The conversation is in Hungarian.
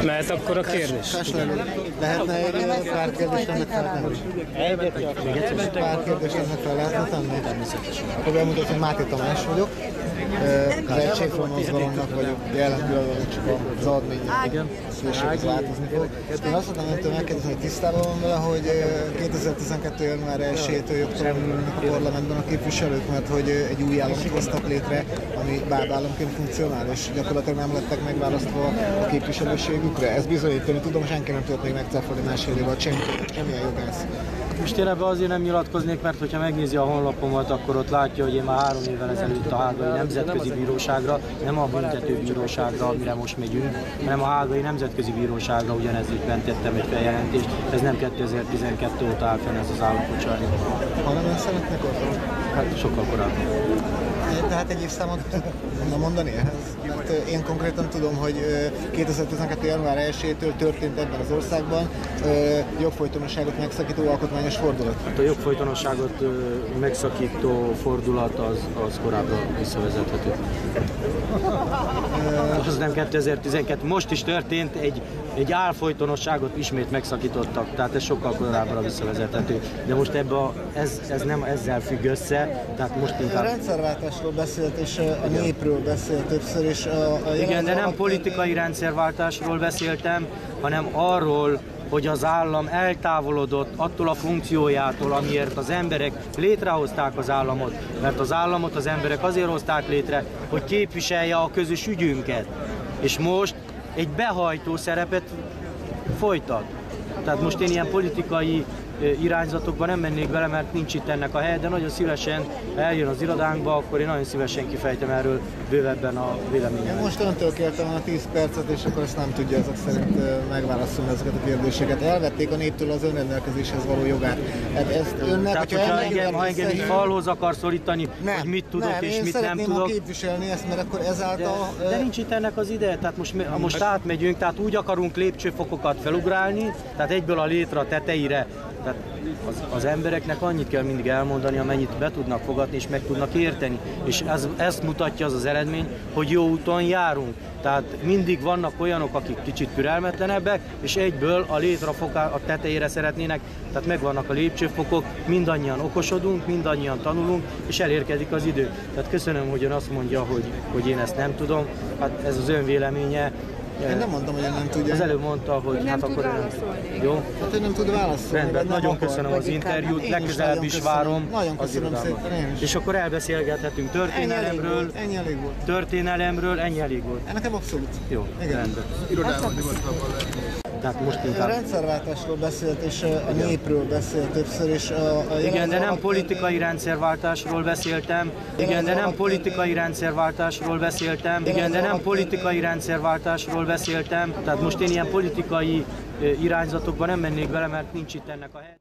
Mehet akkor a kérdés? Lehetne egy pártkérdést ennek feltenni? Pártkérdést ennek fel lehetne tenni? Természetesen. Akkor bemutatom, hogy Máté Tamás vagyok. Az Egységfront mozgalomnak vagyok, jelen pillanatban csak az adménynek, szíveség változni fog. Én azt mondtam öntől megkérdezni, hogy tisztában van vele, hogy 2012. január 1-től jöttek a parlamentben a képviselők, mert hogy egy új államot hoztak létre, ami bábállamként funkcionál, és gyakorlatilag nem lettek megválasztva a képviselőségükre. Ez bizonyítani tudom, senki nem tudott még megcáfolni másfél év alatt, semmilyen jogász. Most én ebben azért nem nyilatkoznék, mert hogyha megnézi a honlapomat, akkor ott látja, hogy én már 3 évvel ezelőtt a Hágai Nemzetközi Bíróságra, nem a büntetőbíróságra, amire most megyünk, hanem a Hágai Nemzetközi Bíróságra ugyanez ügyben tettem egy feljelentést. Ez nem 2012 óta áll fenn ez az állapot sajnos. Hanem ön szeretnék ott? Hát sokkal korábban. Tehát egy évszámot tudna mondani ehhez? Mert én konkrétan tudom, hogy 2012. január 1-től történt ebben az országban jogfolytonosságot megszakító alkotmányos fordulat. A jogfolytonosságot megszakító fordulat az korábbra visszavezethető. És az nem 2012, most is történt egy álfolytonosságot ismét megszakítottak, tehát ez sokkal korábbra visszavezethető. De most ez nem ezzel függ össze, tehát most inkább... A rendszerváltásról beszélt, és a népről beszélt többször, és igen, de nem politikai rendszerváltásról beszéltem, hanem arról, hogy az állam eltávolodott attól a funkciójától, amiért az emberek létrehozták az államot. Mert az államot az emberek azért hozták létre, hogy képviselje a közös ügyünket. És most egy behajtó szerepet folytat. Tehát most én ilyen politikai irányzatokban nem mennék bele, mert nincs itt ennek a helye, de nagyon szívesen, ha eljön az irodánkba, akkor én nagyon szívesen kifejtem erről bővebben a véleményemet. Most öntől kértem a 10 percet, és akkor ezt nem tudja ezek szerint megválaszolni ezeket a kérdéseket. Elvették a néptől az önrendelkezéshez való jogát. Hát ezt önnek, tehát, ha engem így falhoz akar szorítani, hogy mit tudok és mit nem tudok. Nem, képviselni ezt, mert akkor ezáltal... De nincs itt ennek az ideje, tehát most átmegyünk, tehát úgy akarunk lépcsőfokokat felugrálni, tehát egyből a létre a tetejére. Tehát az embereknek annyit kell mindig elmondani, amennyit be tudnak fogadni és meg tudnak érteni. És ezt mutatja az eredmény, hogy jó úton járunk. Tehát mindig vannak olyanok, akik kicsit türelmetlenebbek, és egyből a a tetejére szeretnének, tehát megvannak a lépcsőfokok, mindannyian okosodunk, mindannyian tanulunk, és elérkezik az idő. Tehát köszönöm, hogy ön azt mondja, hogy én ezt nem tudom, hát ez az ön véleménye. Én nem mondtam, hogy nem tudja. Az előbb mondta, hogy hát akkor nem. Jó? Hát ő nem tud válaszolni. Rendben, nagyon köszönöm az interjút, legközelebb is várom. Nagyon köszönöm szépen, én is. És akkor elbeszélgethetünk történelemről. Ennyi elég volt. Történelemről, ennyi elég volt. Nekem abszolút. Jó, rendben. Irodában nyugodtabban lehet. Tehát most inkább... A rendszerváltásról beszélt, és a népről beszélt többször, és igen, de nem politikai rendszerváltásról beszéltem. Igen, de nem politikai rendszerváltásról beszéltem. Igen, de nem politikai rendszerváltásról beszéltem. Tehát most én ilyen politikai irányzatokban nem mennék bele, mert nincs itt ennek a hely.